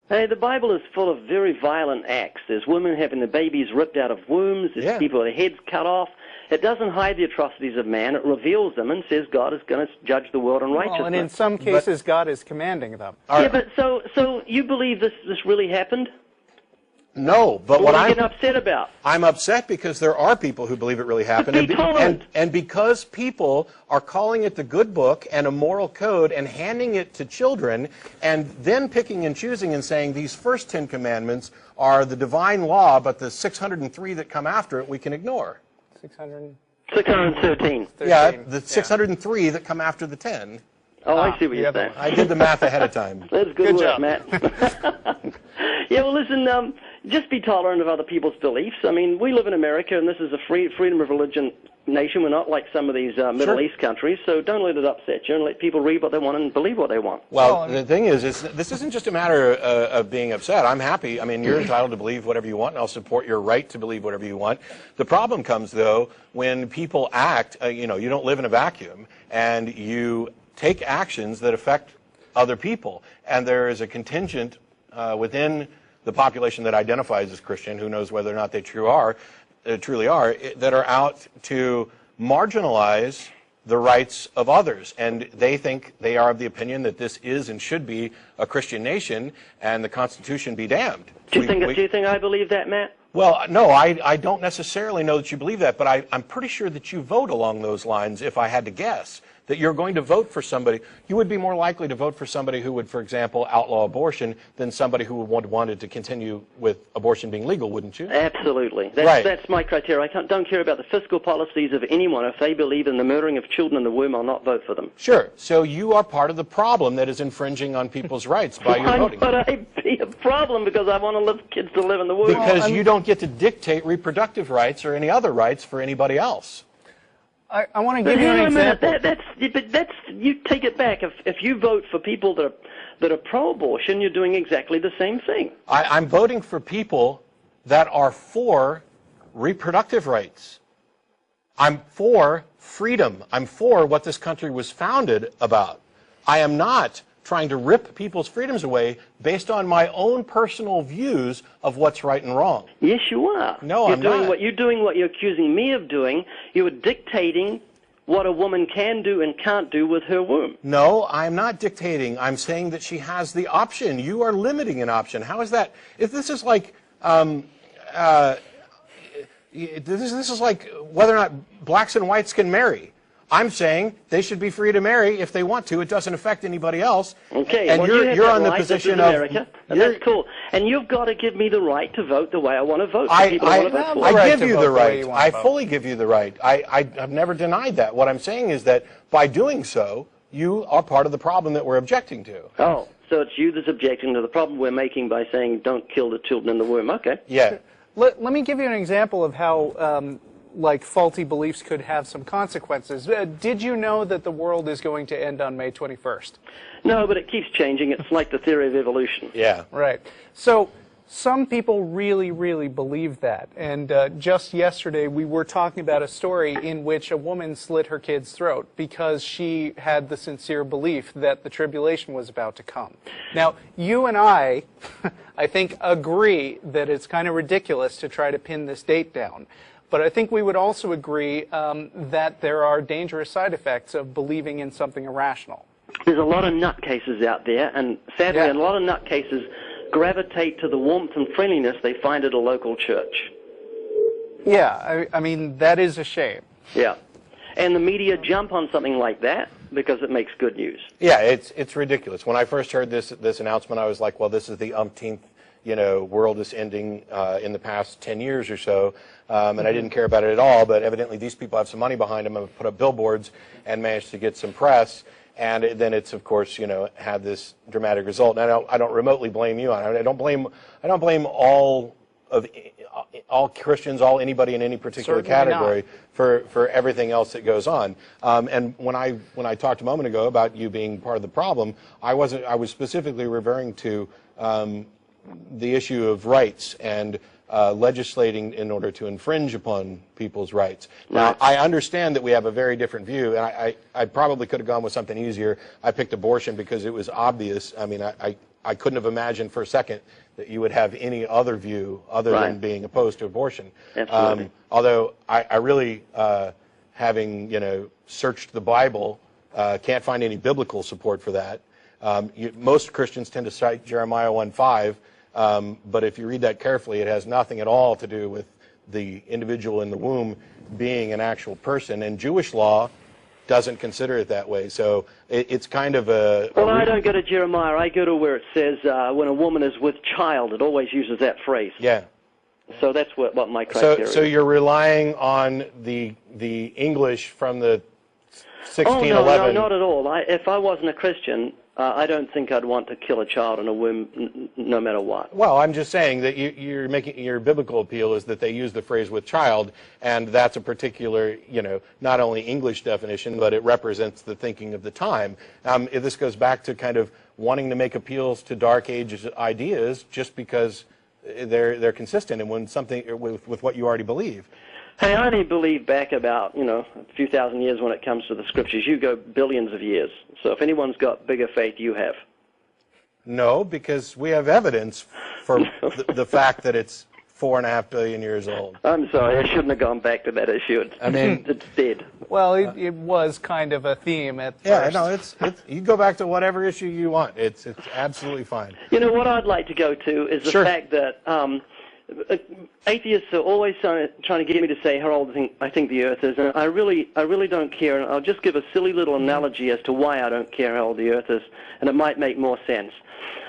Hey, the Bible is full of very violent acts. There's women having their babies ripped out of wombs. There's people with their heads cut off. It doesn't hide the atrocities of man. It reveals them and says God is going to judge the world in righteousness. Well, and in some cases, God is commanding them. Yeah, but so you believe this really happened? No, but what are you getting upset about? I'm upset because there are people who believe it really happened. And because people are calling it the good book and a moral code and handing it to children and then picking and choosing and saying these first 10 commandments are the divine law, but the 603 that come after it we can ignore. 613. Yeah, the 603 that come after the 10. Oh, I see what you're saying. I did the math ahead of time. That's good work, job, Matt. Yeah, well, listen, just be tolerant of other people's beliefs. I mean, we live in America, and this is a freedom of religion nation. We're not like some of these Middle East countries, so don't let it upset you and let people read what they want and believe what they want. Well, the thing is this isn't just a matter of being upset. I'm happy. I mean, you're entitled to believe whatever you want, and I'll support your right to believe whatever you want. The problem comes, though, when people act, you don't live in a vacuum, and you take actions that affect other people. And there is a contingent within the population that identifies as Christian, who knows whether or not they truly are, that are out to marginalize the rights of others. And they think, they are of the opinion that this is and should be a Christian nation, and the Constitution be damned. Do you think I believe that, Matt? Well, no, I don't necessarily know that you believe that, but I'm pretty sure that you vote along those lines, if I had to guess. That you're going to vote for somebody, you would be more likely to vote for somebody who would, for example, outlaw abortion than somebody who would wanted to continue with abortion being legal, wouldn't you? Absolutely. Right. That's my criteria. I don't care about the fiscal policies of anyone. If they believe in the murdering of children in the womb, I'll not vote for them. Sure. So you are part of the problem that is infringing on people's rights by your voting. But I'd be a problem because I want kids to live in the womb. Because you don't get to dictate reproductive rights or any other rights for anybody else. I want to give you an example. That's you take it back. If you vote for people that are pro-abortion, you're doing exactly the same thing. I'm voting for people that are for reproductive rights. I'm for freedom. I'm for what this country was founded about. I am not trying to rip people's freedoms away based on my own personal views of what's right and wrong. Yes, you are. No, I'm not. You're doing what you're accusing me of doing. You are dictating what a woman can do and can't do with her womb. No, I'm not dictating. I'm saying that she has the option. You are limiting an option. How is that? If this is like, this is like whether or not blacks and whites can marry. I'm saying they should be free to marry if they want to. It doesn't affect anybody else. Okay, and well, you're on the position of America, and that's cool. And you've got to give me the right to vote the way I want to vote. I give you the right. I fully give you the right. I've never denied that. What I'm saying is that by doing so, you are part of the problem that we're objecting to. Oh, so it's you that's objecting to the problem we're making by saying don't kill the children in the womb. Okay. Yeah. Let me give you an example of how faulty beliefs could have some consequences. Did you know that the world is going to end on May 21st? No, but it keeps changing. It's like the theory of evolution. Yeah. Right. So some people really, really believe that. And just yesterday we were talking about a story in which a woman slit her kid's throat because she had the sincere belief that the tribulation was about to come. Now, you and I think, agree that it's kind of ridiculous to try to pin this date down. But I think we would also agree that there are dangerous side effects of believing in something irrational. There's a lot of nutcases out there, and sadly a lot of nutcases gravitate to the warmth and friendliness they find at a local church. Yeah, I mean, that is a shame. Yeah. And the media jump on something like that because it makes good news. Yeah, it's ridiculous. When I first heard this announcement, I was like, well, this is the umpteenth, world is ending in the past 10 years or so. And I didn't care about it at all, but evidently these people have some money behind them and have put up billboards and managed to get some press. And then it's, of course, had this dramatic result. And I don't remotely blame you on it. I don't blame all Christians, anybody in any particular category for everything else that goes on. And when I talked a moment ago about you being part of the problem, I was specifically referring to the issue of rights and legislating in order to infringe upon people's rights. Now, I understand that we have a very different view, and I probably could have gone with something easier. I picked abortion because it was obvious. I mean, I couldn't have imagined for a second that you would have any other view other than being opposed to abortion. Absolutely. Although I really, having searched the Bible, can't find any biblical support for that. Most Christians tend to cite Jeremiah 1:5, but if you read that carefully, it has nothing at all to do with the individual in the womb being an actual person, and Jewish law doesn't consider it that way. So it's kind of a... Well, I don't go to Jeremiah. I go to where it says when a woman is with child. It always uses that phrase. Yeah. So that's what my criteria is. So you're relying on the English from the 1611... Oh, no, not at all. If I wasn't a Christian, I don't think I'd want to kill a child in a womb no matter what. Well, I'm just saying that you're making your biblical appeal is that they use the phrase with child, and that's a particular, not only English definition, but it represents the thinking of the time. This goes back to kind of wanting to make appeals to Dark Ages ideas just because they're consistent and when something with what you already believe. Hey, I only believe back about, a few thousand years when it comes to the scriptures. You go billions of years. So if anyone's got bigger faith, you have. No, because we have evidence for the fact that it's 4.5 billion years old. I'm sorry, I shouldn't have gone back to that issue. It's dead. Well, it was kind of a theme at first. Yeah, no, it's you go back to whatever issue you want. It's absolutely fine. What I'd like to go to is the fact that atheists are always trying to get me to say how old I think the Earth is, and I really don't care. And I'll just give a silly little analogy as to why I don't care how old the Earth is, and it might make more sense.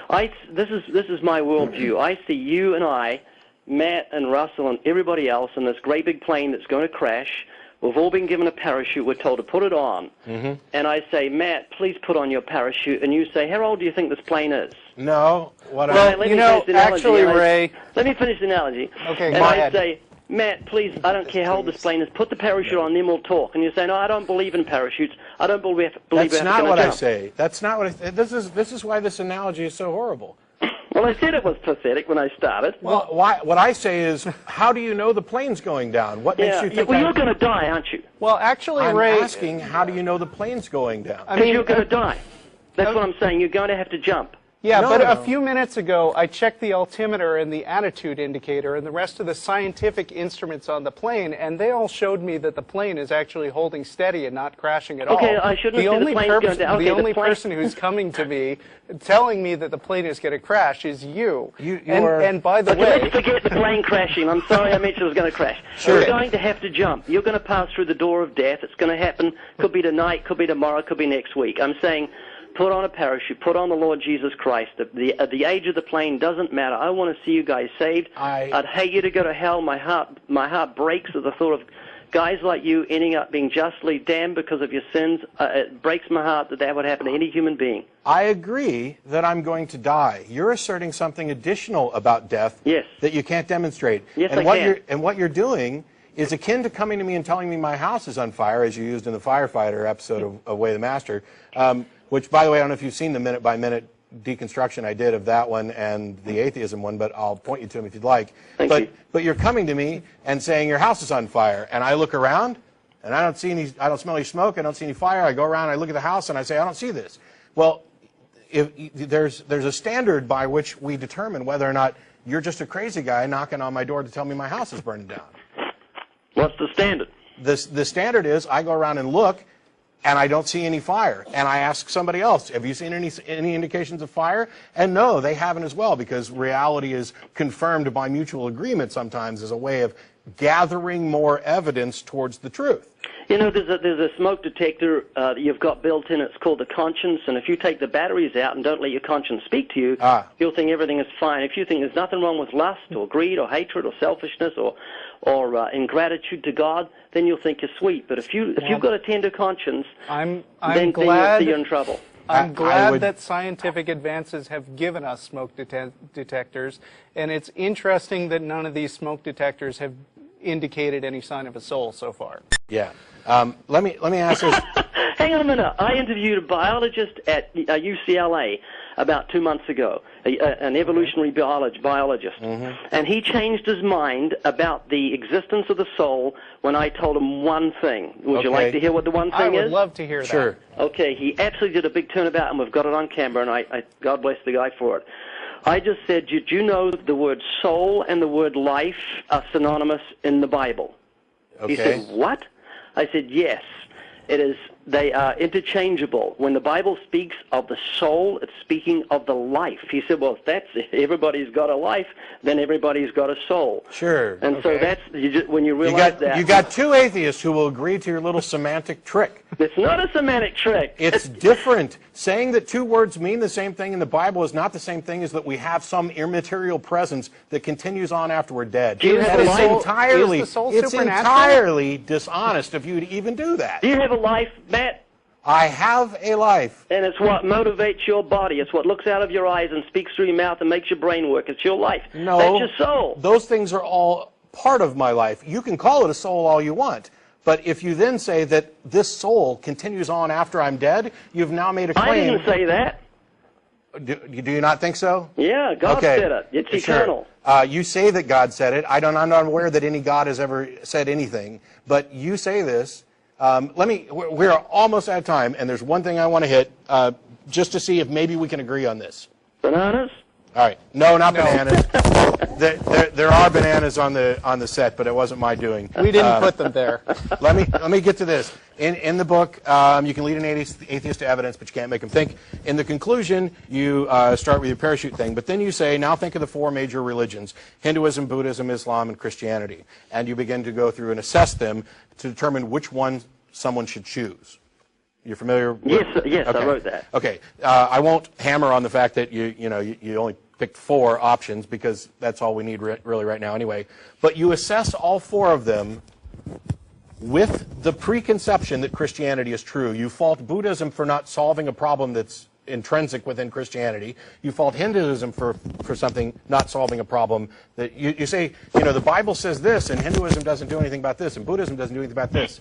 This is my worldview. I see you and I, Matt and Russell and everybody else in this great big plane that's going to crash. We've all been given a parachute. We're told to put it on. Mm-hmm. And I say, Matt, please put on your parachute. And you say, how old do you think this plane is? No. Actually, Ray. Let me finish the analogy. Okay, and go I ahead. say, Matt, please, I don't care how old this plane is. Put the parachute on, then we'll talk. And you say, no, I don't believe in parachutes. I don't believe That's not what jump. I say. That's not what I say. This is why this analogy is so horrible. Well, I said it was pathetic when I started. Well, what I say is, how do you know the plane's going down? What makes you think? Well, you're going to die, aren't you? Well, actually, I'm Ray... asking, how do you know the plane's going down? Because you're going to die. That's what I'm saying. You're going to have to jump. Yeah, but a few minutes ago, I checked the altimeter and the attitude indicator and the rest of the scientific instruments on the plane, and they all showed me that the plane is actually holding steady and not crashing at all. Okay, I shouldn't say the plane's going down. The only person who's coming to me telling me that the plane is going to crash is you. And by the way... Let's forget the plane crashing. I'm sorry I mentioned it was going to crash. Sure. You're going to have to jump. You're going to pass through the door of death. It's going to happen. Could be tonight, could be tomorrow, could be next week. I'm saying... put on a parachute, put on the Lord Jesus Christ. The age of the plane doesn't matter. I want to see you guys saved. I'd hate you to go to hell. My heart breaks at the thought of guys like you ending up being justly damned because of your sins. It breaks my heart that would happen to any human being. I agree that I'm going to die. You're asserting something additional about death that you can't demonstrate. Yes, and I can. And what you're doing is akin to coming to me and telling me my house is on fire, as you used in the firefighter episode of Way the Master. Which, by the way, I don't know if you've seen the minute-by-minute deconstruction I did of that one and the atheism one, but I'll point you to them if you'd like. But you're coming to me and saying your house is on fire, and I look around, and I don't smell any smoke, I don't see any fire. I go around, I look at the house, and I say, I don't see this. Well, there's a standard by which we determine whether or not you're just a crazy guy knocking on my door to tell me my house is burning down. What's the standard? The standard is I go around and look, and I don't see any fire. And I ask somebody else, have you seen any indications of fire? And no, they haven't as well, because reality is confirmed by mutual agreement sometimes as a way of gathering more evidence towards the truth. There's a smoke detector that you've got built in. It's called the conscience, and if you take the batteries out and don't let your conscience speak to you, you'll think everything is fine. If you think there's nothing wrong with lust or greed or hatred or selfishness or ingratitude to God, then you'll think you're sweet. But if you've got a tender conscience, then you're in trouble. I'm glad that scientific advances have given us smoke detectors, and it's interesting that none of these smoke detectors have indicated any sign of a soul so far. Yeah. Let me ask this. Hang on a minute. I interviewed a biologist at UCLA about 2 months ago, an evolutionary biologist, and he changed his mind about the existence of the soul when I told him one thing. Would you like to hear what the one thing is? I would love to hear that. Sure. Okay, he absolutely did a big turnabout, and we've got it on camera, and I God bless the guy for it. I just said, did you know the word soul and the word life are synonymous in the Bible? Okay. He said, what? I said, yes. It is. They are interchangeable. When the Bible speaks of the soul, it's speaking of the life. He said, well, if that's everybody's got a life, then everybody's got a soul. Sure. And so that's when you realize that. You got two atheists who will agree to your little semantic trick. It's not a semantic trick. It's different. Saying that two words mean the same thing in the Bible is not the same thing as that we have some immaterial presence that continues on after we're dead. That is entirely, is the soul it's supernatural? entirely dishonest of you to even do that. Do you have a life, Matt? I have a life. And it's what motivates your body. It's what looks out of your eyes and speaks through your mouth and makes your brain work. It's your life. No. That's your soul. Those things are all part of my life. You can call it a soul all you want. But if you then say that this soul continues on after I'm dead, you've now made a claim. I didn't say that. Do you not think so? Yeah, God said it. It's eternal. You say that God said it. I'm not aware that any God has ever said anything. But you say this. We're almost out of time, and there's one thing I want to hit, just to see if maybe we can agree on this. Bananas? All right. No, not bananas. There are bananas on the set, but it wasn't my doing. We didn't put them there. Let me get to this. In the book, you can lead an atheist to evidence, but you can't make them think. In the conclusion, you start with your parachute thing, but then you say, now think of the four major religions: Hinduism, Buddhism, Islam, and Christianity. And you begin to go through and assess them to determine which one someone should choose. You're familiar with Yes, okay. I wrote that. Okay. I won't hammer on the fact that you only picked 4 options, because that's all we need really right now anyway. But you assess all 4 of them with the preconception that Christianity is true. You fault Buddhism for not solving a problem that's intrinsic within Christianity. You fault Hinduism for something not solving a problem that you say, the Bible says this, and Hinduism doesn't do anything about this, and Buddhism doesn't do anything about this.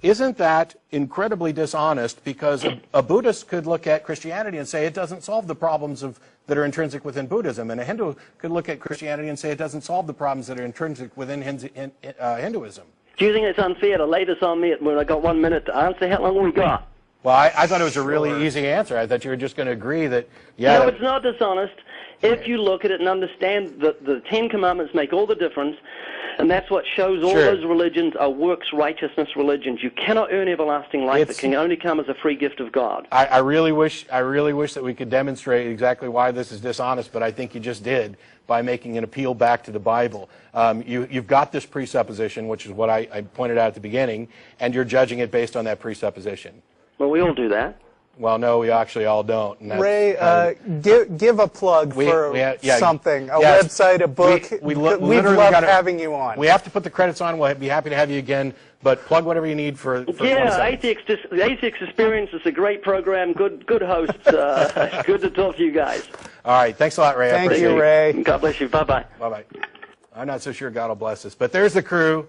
Isn't that incredibly dishonest? Because a Buddhist could look at Christianity and say it doesn't solve the problems that are intrinsic within Buddhism, and a Hindu could look at Christianity and say it doesn't solve the problems that are intrinsic within Hinduism. Do you think it's unfair to lay this on me when I got 1 minute to answer? How long have we got? Well, I thought it was a really easy answer. I thought you were just going to agree that, yeah. No, it's not dishonest. If you look at it and understand that the 10 Commandments make all the difference, and that's what shows all those religions are works righteousness religions. You cannot earn everlasting life. It can only come as a free gift of God. I really wish that we could demonstrate exactly why this is dishonest, but I think you just did by making an appeal back to the Bible. You've got this presupposition, which is what I pointed out at the beginning, and you're judging it based on that presupposition. Well, we all do that. Well, no, we actually all don't. And Ray, give a plug for something, a website, a book. We'd love having you on. We have to put the credits on. We'll be happy to have you again, but plug whatever you need for Atheist Experience is a great program, good hosts. Good to talk to you guys. All right, thanks a lot, Ray. Thank you, Ray. God bless you. Bye-bye. Bye-bye. I'm not so sure God will bless us, but there's the crew.